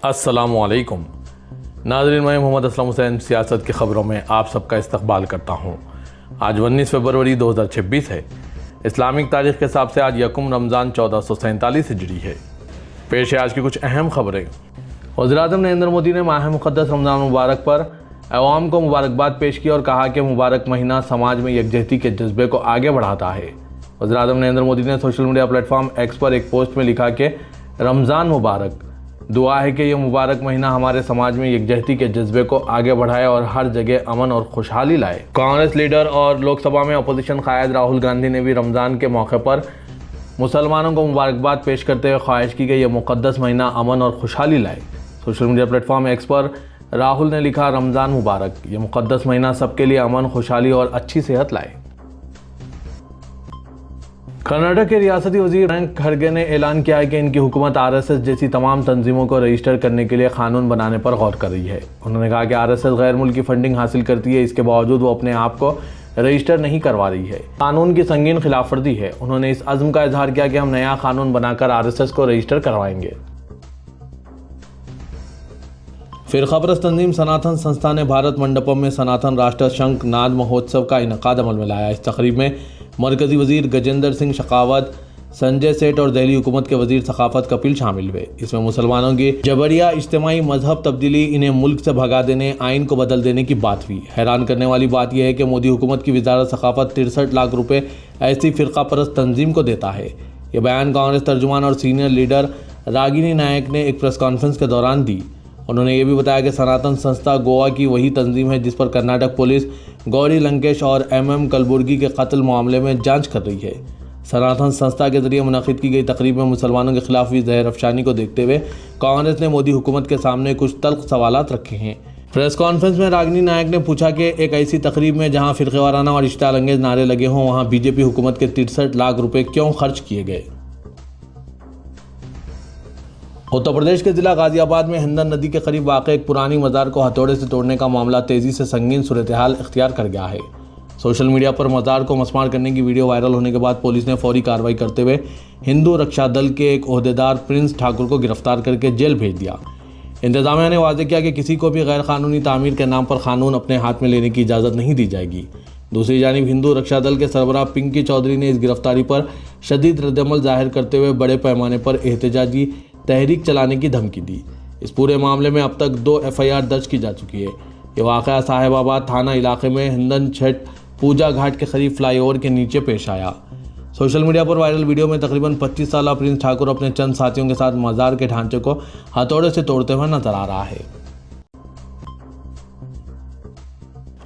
अस्सलामुअलैकुम नाज़रीन, मैं मोहम्मद असलम हुसैन सियासत की ख़बरों में आप सबका इस्तकबाल करता हूँ। आज 19 फरवरी 2026 है। इस्लामिक तारीख़ के हिसाब से आज यकम रमज़ान 1447 हिजरी है। पेश है आज की कुछ अहम खबरें। वज़ीर-ए-आज़म नरेंद्र मोदी ने माह मुक़द्दस रमज़ान मुबारक पर अवाम को मुबारकबाद पेश की और कहा कि मुबारक महीना समाज में यकजहती के जज्बे को आगे बढ़ाता है। वज़ीर-ए-आज़म नरेंद्र मोदी ने सोशल मीडिया प्लेटफॉर्म एक्स पर एक पोस्ट में लिखा कि रमज़ान मुबारक, दुआ है कि यह मुबारक महीना हमारे समाज में यकजहती के जज्बे को आगे बढ़ाए और हर जगह अमन और खुशहाली लाए। कांग्रेस लीडर और लोकसभा में अपोजिशन कायद राहुल गांधी ने भी रमज़ान के मौके पर मुसलमानों को मुबारकबाद पेश करते हुए ख्वाहिश की कि यह मुक़द्दस महीना अमन और खुशहाली लाए। सोशल मीडिया प्लेटफॉर्म एक्स पर राहुल ने लिखा, रमज़ान मुबारक, यह मुक़द्दस महीना सबके लिए अमन, खुशहाली और अच्छी सेहत लाए। कर्नाटक के रियासती वज़ीर प्रियंका खड़गे ने ऐलान किया है कि इनकी हुकूमत आरएसएस जैसी तमाम तंजीमों को रजिस्टर करने के लिए कानून बनाने पर गौर कर रही है। उन्होंने कहा कि आरएसएस गैर मुल्की फंडिंग हासिल करती है, इसके बावजूद वो अपने आप को रजिस्टर नहीं करवा रही है। कानून की संगीन खिलाफवर्जी है। उन्होंने इस अज़्म का इजहार किया कि हम नया कानून बनाकर आरएसएस को रजिस्टर करवाएंगे। फ़िरक़ापरस्त तंजीम सनातन संस्था ने भारत मंडपम में सनातन राष्ट्र शंख नाद महोत्सव का इनकाद अमल में लाया। इस तकरीब में मरकज़ी वज़ीर गजेंद्र सिंह शेखावत, संजय सेठ और दिल्ली हुकूमत के वज़ीर सकाफ़त कपिल शामिल हुए। इसमें मुसलमानों की जबरिया इज्तिमाई मजहब तब्दीली, इन्हें मुल्क से भगा देने, आइन को बदल देने की बात हुई। हैरान करने वाली बात यह है कि मोदी हुकूमत की वज़ारत सकाफ़त 63 लाख रुपये ऐसी फ़िरक़ापरस्त तंजीम को देता है। ये बयान कांग्रेस तर्जुमान और सीनियर लीडर रागिनी नायक ने एक प्रेस कॉन्फ्रेंस के दौरान दी। उन्होंने ये भी बताया कि सनातन संस्था गोवा की वही तंजीम है जिस पर कर्नाटक पुलिस गौरी लंकेश और MM कलबुर्गी के कत्ल मामले में जांच कर रही है। सनातन संस्था के जरिए मुनक़िद की गई तकरीब में मुसलमानों के खिलाफ हुई जहर अफशानी को देखते हुए कांग्रेस ने मोदी हुकूमत के सामने कुछ तल्ख़ सवालात रखे हैं। प्रेस कॉन्फ्रेंस में रागिनी नायक ने पूछा कि एक ऐसी तकरीब में जहाँ फ़िरक़ेवाराना और इश्तिआल अंगेज़ नारे लगे हों, वहाँ BJP हुकूमत के 63 लाख रुपये क्यों खर्च किए गए। उत्तर प्रदेश के ज़िला गाज़ियाबाद में हिंदन नदी के करीब वाक़ एक पुरानी मज़ार को हथौड़े से तोड़ने का मामला तेज़ी से संगीन सूरत-ए-हाल इख्तियार कर गया है। सोशल मीडिया पर मज़ार को मसमार करने की वीडियो वायरल होने के बाद पुलिस ने फौरी कार्रवाई करते हुए हिंदू रक्षा दल के एक ओहदेदार प्रिंस ठाकुर को गिरफ्तार करके जेल भेज दिया। इंतज़ामिया ने वाज़ेह किया कि किसी को भी गैर कानूनी तामीर के नाम पर कानून अपने हाथ में लेने की इजाज़त नहीं दी जाएगी। दूसरी जानिब हिंदू रक्षा दल के सरबराह पिंकी चौधरी ने इस गिरफ्तारी पर शदीद रद्दअमल ज़ाहिर करते हुए बड़े पैमाने पर एहतजाजी तहरीक चलाने की धमकी दी। इस पूरे मामले में अब तक 2 FIR दर्ज की जा चुकी है। ये वाक़या साहिबाबाद थाना इलाके में हिंदन छठ पूजा घाट के करीब फ्लाईओवर के नीचे पेश आया। सोशल मीडिया पर वायरल वीडियो में तकरीबन 25 साला प्रिंस ठाकुर अपने चंद साथियों के साथ मज़ार के ढांचे को हथौड़े से तोड़ते हुए नजर आ रहा है।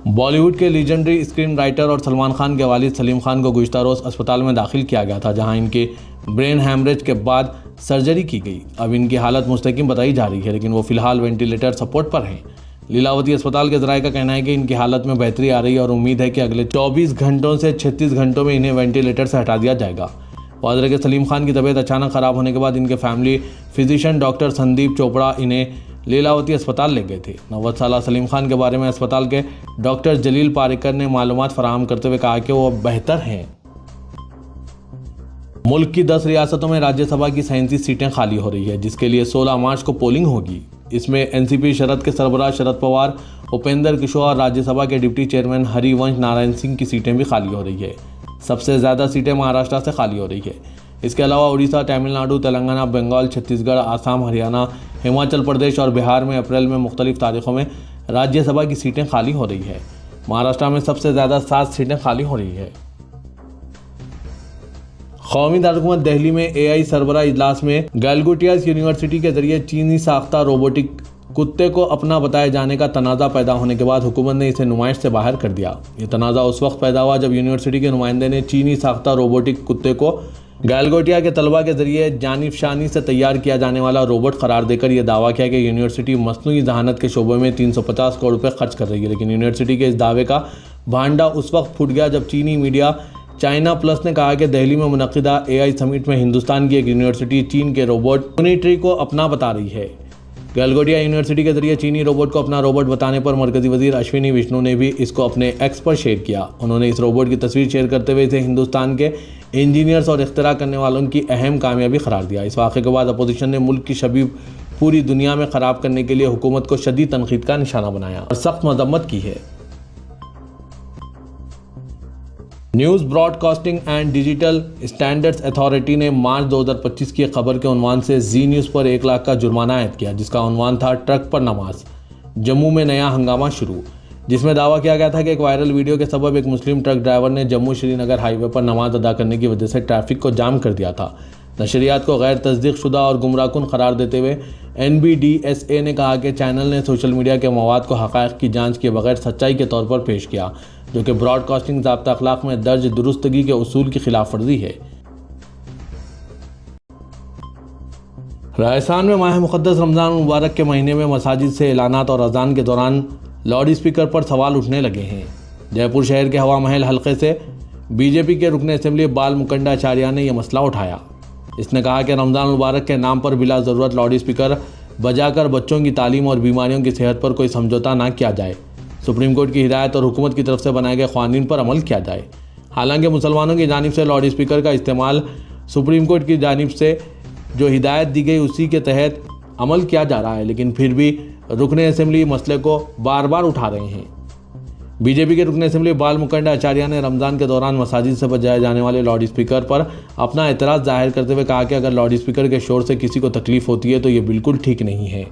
बॉलीवुड के लीजेंडरी स्क्रीन राइटर और सलमान खान के वालिद सलीम खान को गुज़िश्ता रोज़ अस्पताल में दाखिल किया गया था, जहां इनके ब्रेन हैमरेज के बाद सर्जरी की गई। अब इनकी हालत मुस्तकिम बताई जा रही है, लेकिन वो फिलहाल वेंटिलेटर सपोर्ट पर हैं। लीलावती अस्पताल के ज़राए का कहना है कि इनकी हालत में बेहतरी आ रही है और उम्मीद है कि अगले 24 घंटों से 36 घंटों में इन्हें वेंटिलेटर से हटा दिया जाएगा। वाज़ेह है कि सलीम खान की तबीयत अचानक ख़राब होने के बाद इनके family physician doctor Sandeep Chopra इन्हें लीलावती अस्पताल ले गए थे। 90 साला सलीम खान के बारे में अस्पताल के डॉक्टर जलील पारिकर ने मालूमात फराहम करते हुए कहा कि वो बेहतर हैं। मुल्क की 10 रियासतों में राज्यसभा की 37 सीटें खाली हो रही है, जिसके लिए 16 मार्च को पोलिंग होगी। इसमें NCP शरद के सरबराह शरद पवार, उपेंद्र किशोर और राज्यसभा के डिप्टी चेयरमैन हरिवंश नारायण सिंह की सीटें भी खाली हो रही है। सबसे ज़्यादा सीटें महाराष्ट्र से खाली हो रही है। इसके अलावा उड़ीसा, तमिलनाडु, तेलंगाना, बंगाल, छत्तीसगढ़, आसाम, हरियाणा, हिमाचल प्रदेश और बिहार में अप्रैल में मुख्तलिफ तारीखों में राज्यसभा की सीटें खाली हो रही है। महाराष्ट्र में सबसे ज़्यादा 7 सीटें खाली हो रही है। कौमी दारकूमत दिल्ली में AI सरबराह इजलास में गैलगोटियास यूनिवर्सिटी के जरिए चीनी साख्ता रोबोटिक कुत्ते को अपना बताए जाने का तनाज़ा पैदा होने के बाद हुकूमत ने इसे नुमाइश से बाहर कर दिया। ये तनाज़ा उस वक्त पैदा हुआ जब यूनिवर्सिटी के नुमाइंदे ने चीनी साख्ता रोबोटिक कुत्ते को गैलगोटिया के तलबा के जरिए जानिफशानी से तैयार किया जाने वाला रोबोट करार देकर यह दावा किया कि यूनिवर्सिटी मसनूई जहानत के शोबे में 350 करोड़ रुपये खर्च कर रही है। लेकिन यूनिवर्सिटी के इस दावे का भांडा उस वक्त फूट गया जब चीनी मीडिया चाइना प्लस ने कहा कि दिल्ली में मुनक़िदा AI समिट में हिंदुस्तान की एक यूनिवर्सिटी चीन के रोबोट यूनिट्री को अपना बता रही है। गैलगोटिया यूनिवर्सिटी के जरिए चीनी रोबोट को अपना रोबोट बताने पर मरकज़ी वज़ीर अश्विनी विष्णु ने भी इसको अपने एक्स पर शेयर किया। उन्होंने इस रोबोट की तस्वीर शेयर करते हुए इसे हिंदुस्तान के इंजीनियर्स और इख्तिरा करने वालों की अहम कामयाबी करार दिया। इस वाक़े के बाद अपोजिशन ने मुल्क की शबीब पूरी दुनिया में खराब करने के लिए हुकूमत को शदीद तनकीद का निशाना बनाया और सख्त मजम्मत की है। News broadcasting and digital standards authority ने मार्च 2025 की खबर के उन्वान से जी न्यूज़ पर 1 लाख का जुर्माना आयद किया, जिसका उन्वान था ट्रक पर नमाज, जम्मू में नया हंगामा शुरू। जिसमें दावा किया गया था कि एक वायरल वीडियो के सबब एक मुस्लिम ट्रक ड्राइवर ने जम्मू श्रीनगर हाईवे पर नमाज अदा करने की वजह से ट्रैफिक को जाम कर दिया था। नशरियात को गैर तस्दीक शुदा और गुमराहकुन करार देते हुए NBDSA ने कहा कि चैनल ने सोशल मीडिया के मवाद को हक़ाइक़ की जांच किए बगैर सच्चाई के तौर पर पेश किया, जो कि ब्रॉडकास्टिंग ज़ाब्ता अखलाक में दर्ज दुरुस्तगी के उसूल की खिलाफ वर्जी है। राजस्थान में माह मुक़द्दस रमज़ान मुबारक के महीने में मसाजिद से ऐलानात और अजान के दौरान लाउड स्पीकर पर सवाल उठने लगे हैं। जयपुर शहर के हवा महल हल्के से बीजेपी के रुकन असेंबली बाल मुकंडा आचार्य ने यह मसला उठाया। इसने कहा कि रमज़ान मुबारक के नाम पर बिला ज़रूरत लाउड स्पीकर बजाकर बच्चों की तालीम और बीमारियों की सेहत पर कोई समझौता ना किया जाए। सुप्रीम कोर्ट की हिदायत और हुकूमत की तरफ से बनाए गए क़वानीन पर अमल किया जाए। हालांकि मुसलमानों की जानिब से लाउड स्पीकर का इस्तेमाल सुप्रीम कोर्ट की जानिब से जो हिदायत दी गई उसी के तहत अमल किया जा रहा है, लेकिन फिर भी रुकन असेंबली मसले को बार बार उठा रहे हैं। बीजेपी के रुकन असेंबली बाल मुकंडा आचार्य ने रमज़ान के दौरान मसाजिद से बजाए जाने वाले लाउड स्पीकर पर अपना एतराज़ जाहिर करते हुए कहा कि अगर लाउड स्पीकर के शोर से किसी को तकलीफ होती है तो ये बिल्कुल ठीक नहीं है।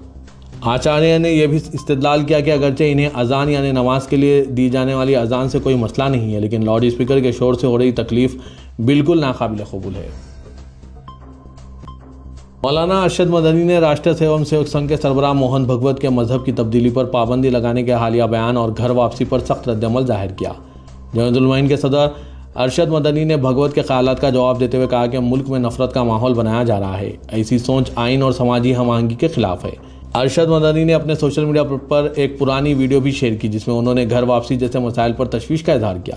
आचार्य ने यह भी इस्तदलाल किया कि अगरचे इन्हें अजान यानी नमाज के लिए दी जाने वाली अजान से कोई मसला नहीं है, लेकिन लाउड स्पीकर के शोर से हो रही तकलीफ बिल्कुल नाकाबिल कबूल है। मौलाना अरशद मदनी ने राष्ट्रीय एवं सेवक संघ के सरबराह मोहन भगवत के मजहब की तब्दीली पर पाबंदी लगाने के हालिया बयान और घर वापसी पर सख्त रद्दअमल जाहिर किया। जमात उलमा के सदर अरशद मदनी ने भगवत के ख्यालात का जवाब देते हुए कहा कि मुल्क में नफरत का माहौल बनाया जा रहा है। ऐसी सोच आइन और समाजी हम आहंगी के खिलाफ है। अरशद मदनी ने अपने सोशल मीडिया पर एक पुरानी वीडियो भी शेयर की, जिसमें उन्होंने घर वापसी जैसे मसाइल पर तशवीश का इजहार किया।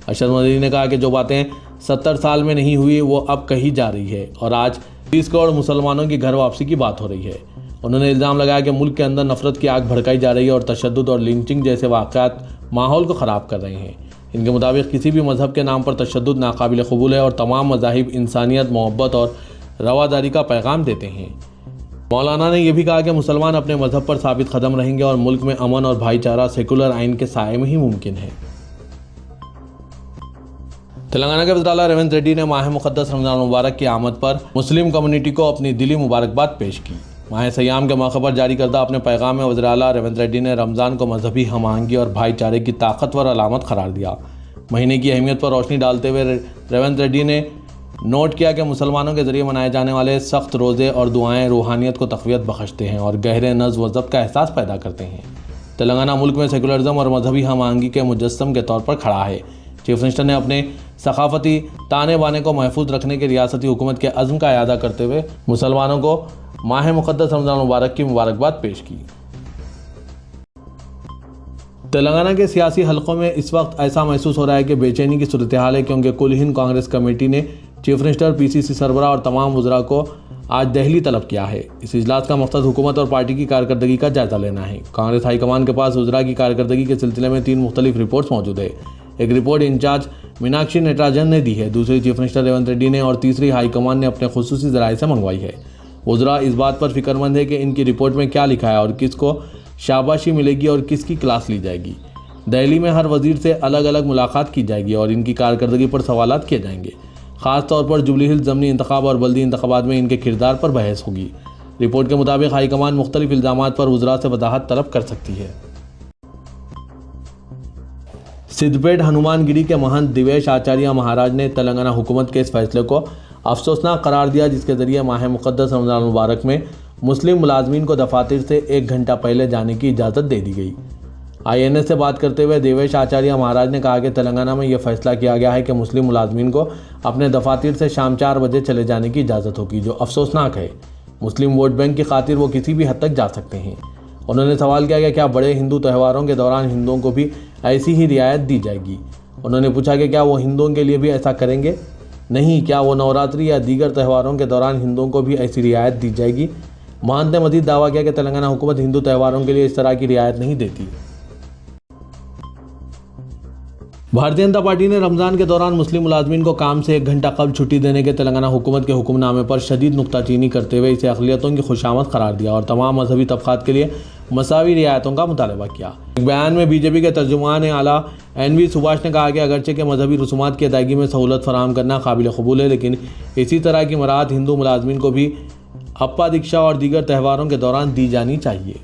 अरशद मदनी ने कहा कि जो बातें 70 साल में नहीं हुई वो अब कही जा रही है और आज 30 करोड़ मुसलमानों की घर वापसी की बात हो रही है। उन्होंने इल्ज़ाम लगाया कि मुल्क के अंदर नफरत की आग भड़काई जा रही है और तशद्दुद और लिंचिंग जैसे वाक़यात माहौल को ख़राब कर रहे हैं। इनके मुताबिक किसी भी मजहब के नाम पर तशद्दुद नाकाबिल कबूल है और तमाम मज़ाहिब इंसानियत, मोहब्बत और रवादारी का पैगाम देते हैं। मौलाना ने यह भी कहा कि मुसलमान अपने मजहब पर साबित कदम रहेंगे और मुल्क में अमन और भाईचारा सेकुलर आइन के साए में ही मुमकिन है। तेलंगाना के वज़ीर रेवंत रेड्डी ने माह मुक़द्दस रमज़ान मुबारक की आमद पर मुस्लिम कम्युनिटी को अपनी दिली मुबारकबाद पेश की। माह सयाम के मौके पर जारी करदा अपने पैगाम में वज़ीर आला रेवंत रेड्डी ने रमज़ान को मजहबी हम आहंगी और भाईचारे की ताकतवर अलामत करार दिया। महीने की अहमियत पर रोशनी डालते हुए रेवंत रेड्डी ने नोट किया कि मुसलमानों के ज़रिए मनाए जाने वाले सख्त रोज़े और दुआएँ रूहानियत को तक़वियत बख्शते हैं और गहरे नज़्म व ज़ब्त का एहसास पैदा करते हैं। तेलंगाना मुल्क में सेकुलरिज़म और मजहबी हम आहंगी के मुजस्सम के तौर पर खड़ा है। चीफ मिनिस्टर ने अपने सकाफती ताने बाने को महफूज रखने के रियासती हुकूमत के अज़्म का इयादा करते हुए मुसलमानों को माह मुक़द्दस रमज़ान मुबारक की मुबारकबाद पेश की। तेलंगाना के सियासी हलकों में इस वक्त ऐसा महसूस हो रहा है कि बेचैनी की सूरत हाल है, क्योंकि कुल हिंद कांग्रेस कमेटी ने चीफ मिनिस्टर PCC सरबराह और तमाम वज़रा को आज दिल्ली तलब किया है। इस इजलास का मकसद हुकूमत और पार्टी की कारकर्दगी का जायजा लेना है। कांग्रेस हाईकमान के पास वज़रा की कारकर्दगी के सिलसिले में 3 मुख्तलिफ रिपोर्ट्स मौजूद है। एक रिपोर्ट इंचार्ज मीनाक्षी नटराजन ने दी है, दूसरी चीफ मिनिस्टर रेवंत रेड्डी ने और तीसरी हाईकमान ने अपने खुसूसी ज़राए से मंगवाई है। वज़रा इस बात पर फिक्रमंद है कि इनकी रिपोर्ट में क्या लिखा है और किसको शाबाशी मिलेगी और किसकी क्लास ली जाएगी। दिल्ली में हर वज़ीर से अलग अलग मुलाकात की जाएगी और इनकी कारकर्दगी पर सवालात किए जाएंगे। ख़ास तौर पर जुबली हिल्स ज़मनी इंतखाब और बल्दी इंतखाबात में इनके किरदार पर बहस होगी। रिपोर्ट के मुताबिक हाईकमान मुख्तलिफ इल्ज़ामात पर वज़रा से वजाहत तलब कर सकती है। सिद्धपेट हनुमानगिरी के महंत दिवेश आचार्य महाराज ने तेलंगाना हुकूमत के इस फैसले को अफसोसनाक करार दिया, जिसके ज़रिए माह मुक़द्दस रमज़ान मुबारक में मुस्लिम मुलाजमीन को दफातर से 1 घंटा पहले जाने की इजाज़त दे दी गई। INS से बात करते हुए देवेश आचार्य महाराज ने कहा कि तेलंगाना में यह फैसला किया गया है कि मुस्लिम मुलाजमीन को अपने दफातर से शाम 4 बजे चले जाने की इजाज़त होगी, जो अफसोसनाक है। मुस्लिम वोट बैंक की खातिर वो किसी भी हद तक जा सकते हैं। उन्होंने सवाल किया कि क्या बड़े हिंदू त्योहारों के दौरान हिंदुओं को भी ऐसी ही रियायत दी जाएगी। उन्होंने पूछा कि क्या वो हिंदुओं के लिए भी ऐसा करेंगे? नहीं, क्या वो नवरात्रि या दीगर त्योहारों के दौरान हिंदुओं को भी ऐसी रियायत दी जाएगी? महंत ने मजीद दावा किया कि तेलंगाना हुकूमत हिंदू त्योहारों के लिए इस तरह की रियायत नहीं देती। भारतीय जनता पार्टी ने रमज़ान के दौरान मुस्लिम मुलाजमीन को काम से 1 घंटा कबल छुट्टी देने के तेलंगाना हुकूमत के हुक्मनामे पर शदीद नुक्ताचीनी करते हुए इसे अक़लियतों की खुशामद करार दिया और तमाम मजहबी तबक़ात के लिए मसावी रियायतों का मुतालबा किया। एक बयान में बीजेपी के तर्जुमान आला NV सुभाष ने कहा कि अगरचे के मजहबी रसूमात की अदायगी में सहूलत फराहम करना काबिल कबूल है, लेकिन इसी तरह की मराहत हिंदू मुलाजमीन को भी अप्पा दीक्षा और दीगर त्योहारों के दौरान दी जानी चाहिए।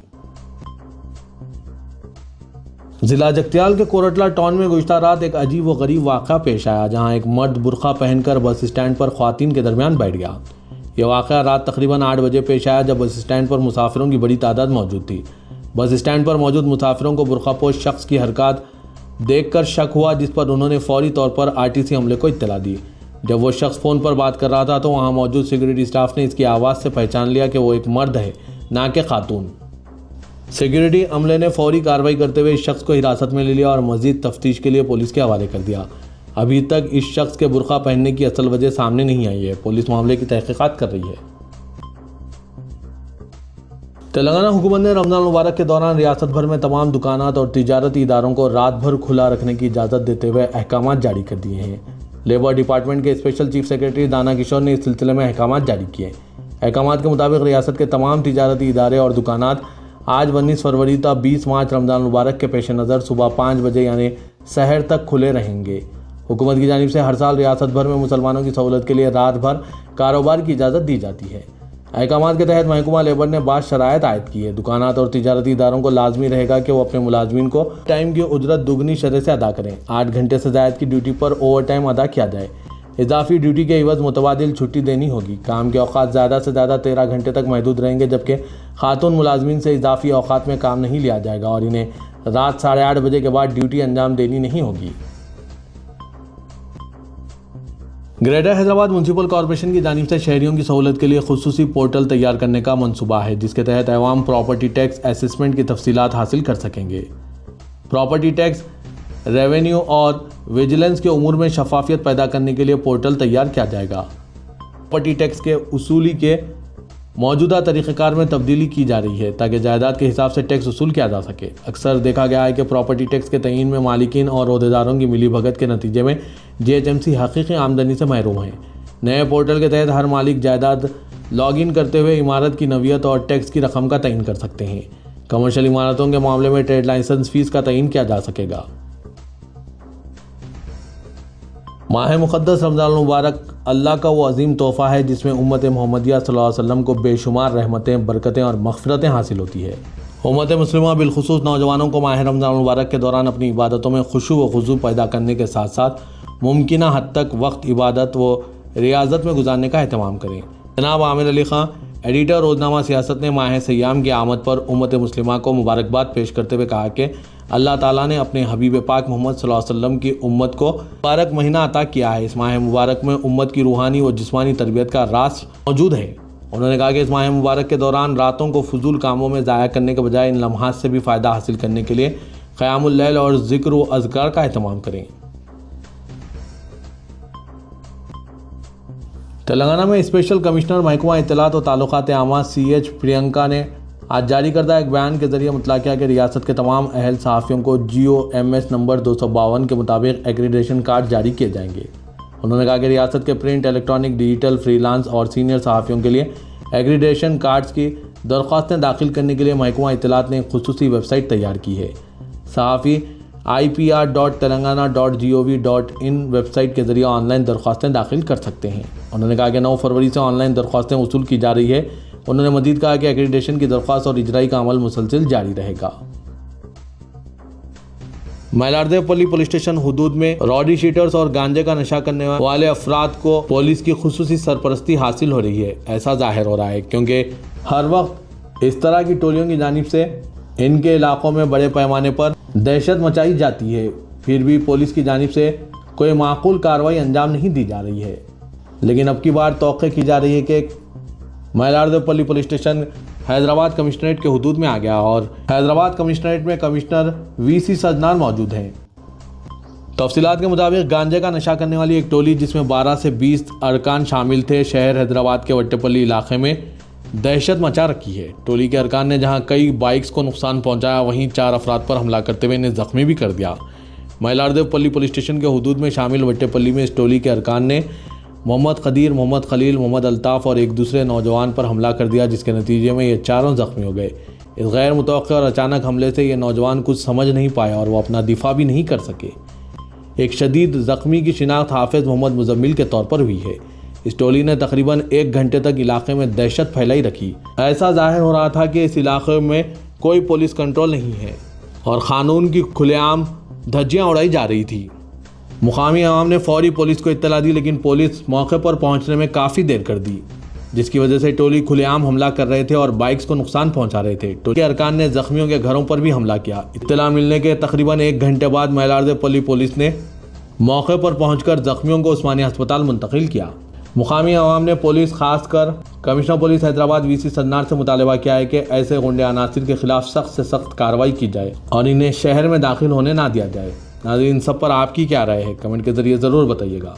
जिला जगत्याल के कोरटला टाउन में गुज़िश्ता रात एक अजीब व गरीब वाक़या पेश आया, जहां एक मर्द बुरखा पहनकर बस स्टैंड पर ख्वातीन के दरमियान बैठ गया। यह वाक़या रात तकरीबन 8 बजे पेश आया, जब बस स्टैंड पर मुसाफिरों की बड़ी तादाद मौजूद थी। बस स्टैंड पर मौजूद मुसाफिरों को बुरखापोश शख्स की हरकत देखकर शक हुआ, जिस पर उन्होंने फौरी तौर पर RTC अमले को इत्तला दी। जब वो शख्स फ़ोन पर बात कर रहा था तो वहाँ मौजूद सिक्योरिटी स्टाफ ने इसकी आवाज़ से पहचान लिया कि वो एक मर्द है, ना कि खातून। सिक्योरिटी अमले ने फौरी कार्रवाई करते हुए इस शख्स को हिरासत में ले लिया और मज़ीद तफ्तीश के लिए पुलिस के हवाले कर दिया। अभी तक इस शख्स के बुरखा पहनने की असल वजह सामने नहीं आई है। पुलिस मामले की तहकीकात कर रही है। तेलंगाना हुकूमत ने रमज़ान मुबारक के दौरान रियासत भर में तमाम दुकानात और तिजारती इदारों को रात भर खुला रखने की इजाज़त देते हुए अहकाम जारी कर दिए हैं। लेबर डिपार्टमेंट के स्पेशल चीफ सेक्रेटरी दाना किशोर ने इस सिलसिले में अहकाम जारी किए। अहकाम के मुताबिक रियासत के तमाम तिजारती इदारे और दुकानात आज 19 फरवरी तक 20 मार्च रमज़ान मुबारक के पेश नज़र सुबह 5 बजे यानी सहर तक खुले रहेंगे। हुकूमत की जानिब से हर साल रियासत भर में मुसलमानों की सहूलत के लिए रात भर कारोबार की इजाज़त दी जाती है। अहकाम के तहत महकमा लेबर ने बाद शराइत आयद की है। दुकानात और तिजारती इदारों को लाजमी रहेगा कि वो अपने मुलाजमीन को टाइम की उजरत दुगनी शरह से अदा करें। 8 घंटे से ज़ायद की ड्यूटी पर ओवर टाइम अदा किया जाए। इजाफी ड्यूटी के एवज़ मुतबादिल छुट्टी देनी होगी। काम के औकात ज़्यादा से ज़्यादा 13 घंटे तक महदूद रहेंगे, जबकि खातून मुलाजमीन से इजाफी औकात में काम नहीं लिया जाएगा और इन्हें रात 8:30 बजे के बाद ड्यूटी अंजाम देनी नहीं होगी। ग्रेटर हैदराबाद म्यूनसिपल कॉरपोरेशन की जानिब से शहरियों की सहूलत के लिए खुसूसी पोर्टल तैयार करने का मनसूबा है, जिसके तहत अवाम प्रॉपर्टी टैक्स असेसमेंट की तफसीलात हासिल कर सकेंगे। प्रॉपर्टी टैक्स, रेवेन्यू और विजिलेंस के उमूर में शफाफियत पैदा करने के लिए पोर्टल तैयार किया जाएगा। प्रॉपर्टी टैक्स के उसूली के मौजूदा तरीक़ेकार में तब्दीली की जा रही है ताकि जायदाद के हिसाब से टैक्स वसूल किया जा सके। अक्सर देखा गया है कि प्रॉपर्टी टैक्स के तयीन में मालिकीन और ओहदेदारों की मिलीभगत के नतीजे में GHMC हकीकी आमदनी से महरूम है। नए पोर्टल के तहत हर मालिक जायदाद लॉगिन करते हुए इमारत की नवियत और टैक्स की रकम का तयीन कर सकते हैं। कमर्शियल इमारतों के मामले में ट्रेड लाइसेंस फीस का तयीन किया जा सकेगा। माह मुक़द्दस रमज़ान मुबारक अल्लाह का वो अजीम तोहफ़ा है जिसमें उम्मत मोहम्मदिया सल्लल्लाहु अलैहि वसल्लम को बेशुमार रहमतें, बरकतें और मग़फ़िरतें हासिल होती है। उम्मत मुस्लिमा बिलखुसूस नौजवानों को माह रमज़ान मुबारक के दौरान अपनी इबादतों में खुशू व खुज़ू पैदा करने के साथ साथ मुमकिना हद तक वक्त इबादत व रियाजत में गुजारने का एहतमाम करें। जनाब आमिर अली खां, एडिटर रोज़नामा सियासत ने माह सयाम की आमद पर उम्मत मुस्लिमा को मुबारकबाद पेश करते हुए कहा कि अल्लाह ताला ने अपने हबीब पाक मोहम्मद सल्लल्लाहु अलैहि वसल्लम की उम्मत को मुबारक महीना अता किया है। इस माह मुबारक में उम्मत की रूहानी व जिस्मानी तरबियत का राज मौजूद है। उन्होंने कहा कि इस माह मुबारक के दौरान रातों को फजूल कामों में ज़ाया करने के बजाय इन लम्हात से भी फ़ायदा हासिल करने के लिए क़यामुल लैल और ज़िक्र व अज़कार का एहतमाम करें। तेलंगाना में स्पेशल कमिश्नर महकमा इत्तलात व ताल्लुकात आमा CH प्रियंका ने आज जारी करदा एक बयान के जरिए मुतला किया कि रियासत के तमाम अहल सहाफ़ियों को GOMS नंबर 252 के मुताबिक एक्रीडेशन कार्ड जारी किए जाएंगे। उन्होंने कहा कि रियासत के प्रिंट, इलेक्ट्रॉनिक, डिजिटल, फ्रीलांस और सीनियर सहाफ़ियों के लिए एक्रीडेशन कार्ड्स की दरख्वास्तें दाखिल करने के लिए महकमा इत्तलात ने एक खुसूसी वेबसाइट तैयार की है। सहाफ़ी IPR.telangana.gov.in वेबसाइट के जरिए ऑनलाइन दरख्वास्तें दाखिल कर सकते हैं। उन्होंने कहा कि 9 फरवरी से ऑनलाइन दरख्वास्तें वसूल की जा रही है। उन्होंने मज़ीद कहा कि एक्रीडेशन की दरख्वास्त और इजराई का अमल मुसलसिल जारी रहेगा। मैलारदेवपल्ली पुलिस स्टेशन हुदूद में रॉडी शीटर्स और गांजे का नशा करने वाले अफराद को पुलिस की खुसूसी सरपरस्ती हासिल हो रही है। ऐसा जाहिर हो रहा है क्योंकि हर वक्त इस तरह की टोलियों की जानिब से इनके इलाकों में बड़े पैमाने पर दहशत मचाई जाती है, फिर भी पुलिस की जानिब से कोई माकूल कार्रवाई अंजाम नहीं दी जा रही है। लेकिन अब की बार तौक़े की जा रही है कि Mylardevpally police station Hyderabad commissionerate के हुदूद में आ गया और हैदराबाद कमिश्नरेट में कमिश्नर VC सजनान मौजूद हैं। तफसीलात के मुताबिक गांजे का नशा करने वाली एक टोली जिसमें 12 से 20 अरकान शामिल थे शहर हैदराबाद के वट्टेपल्ली इलाके में दहशत मचा रखी है। टोली के अरकान ने जहां कई बाइक्स को नुकसान पहुंचाया, वहीं 4 अफराद पर हमला करते हुए इन्हें जख्मी भी कर दिया। मइलारदेव पल्ली पुलिस स्टेशन के हुदूद में शामिल वट्टेपल्ली में इस टोली के अरकान ने मोहम्मद खदीर, मोहम्मद खलील, मोहम्मद अल्ताफ़ और एक दूसरे नौजवान पर हमला कर दिया, जिसके नतीजे में ये चारों ज़ख्मी हो गए। इस गैर मुतवक्किल और अचानक हमले से ये नौजवान कुछ समझ नहीं पाया और वो अपना दिफा भी नहीं कर सके। एक शदीद ज़ख्मी की शिनाख्त हाफिज़ मोहम्मद मुजम्मिल के तौर पर हुई है। इस टोली ने तकरीबन 1 घंटे तक इलाके में दहशत फैलाई रखी। ऐसा जाहिर हो रहा था कि इस इलाके में कोई पुलिस कंट्रोल नहीं है और क़ानून की खुलेआम धज्जियाँ उड़ाई जा रही थी। मुकामी अवाम ने फौरी पुलिस को इत्तला दी, लेकिन पुलिस मौके पर पहुंचने में काफ़ी देर कर दी, जिसकी वजह से टोली खुलेआम हमला कर रहे थे और बाइक्स को नुकसान पहुंचा रहे थे। टोली के अरकान ने जख्मियों के घरों पर भी हमला किया। इत्तला मिलने के तकरीबन 1 घंटे बाद मइलारदेव पल्ली पुलिस ने मौके पर पहुंचकर जख्मियों को उस्मानिया अस्पताल मुंतकिल किया। मुकामी अवाम ने पुलिस, खासकर कमिश्नर पुलिस हैदराबाद वीसी सन्नार से मुतालबा किया है कि ऐसे गुंडे अनासिर के खिलाफ सख्त से सख्त कार्रवाई की जाए और इन्हें शहर में दाखिल होने ना दिया जाए। नाज़रीन, इन सब पर आपकी क्या राय है? कमेंट के जरिए ज़रूर बताइएगा।